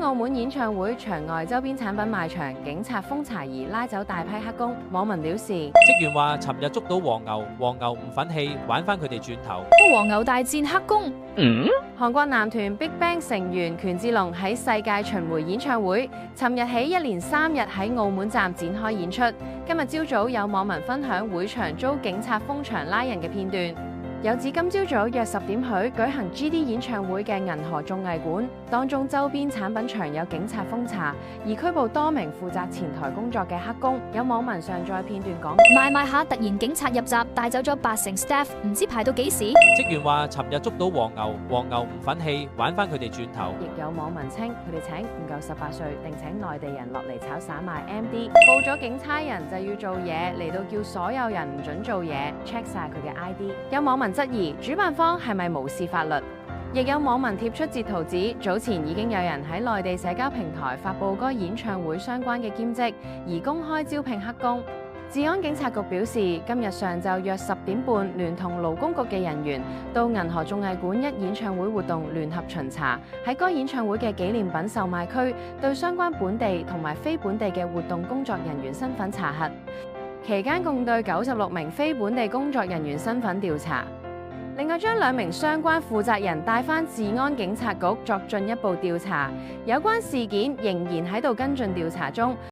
澳門演唱會場外周邊產品賣場，警察封查而拉走大批黑工。網民表示，職員話：尋日捉到黃牛，黃牛唔忿氣，玩翻佢哋轉頭。黃牛大戰黑工。韓國男團 BigBang 成員權志龍喺世界巡迴演唱會，尋日起一連3日喺澳門站展開演出。今日朝早有網民分享會場遭警察封場拉人嘅片段。有指今朝早約10點許舉行 GD 演唱會嘅銀河綜藝館，當中周邊產品場有警察封查，而拘捕多名負責前台工作嘅黑工。有網民上載片段講：賣下，突然警察入閘，帶走咗80%staff，唔知排到幾時。職員話：尋日捉到黃牛，黃牛唔忿氣，玩翻佢哋轉頭。亦有網民稱佢哋請唔夠18歲，定請內地人落嚟炒散賣 MD， 報咗警差人就要做嘢，嚟到叫所有人唔准做嘢 ，check 晒佢嘅 ID。有網民質疑主辦方係咪無視法律？亦有網民貼出截圖指，早前已經有人喺內地社交平台發布該演唱會相關嘅兼職，而公開招聘黑工。治安警察局表示，今日上晝約10點半，聯同勞工局嘅人員到銀河綜藝館一演唱會活動聯合巡查，喺該演唱會嘅紀念品售賣區對相關本地同埋非本地嘅活動工作人員身份查核。期間共對96名非本地工作人員身份調查。另外將2名相關負責人帶返治安警察局作進一步調查，有關事件仍然喺度跟進調查中。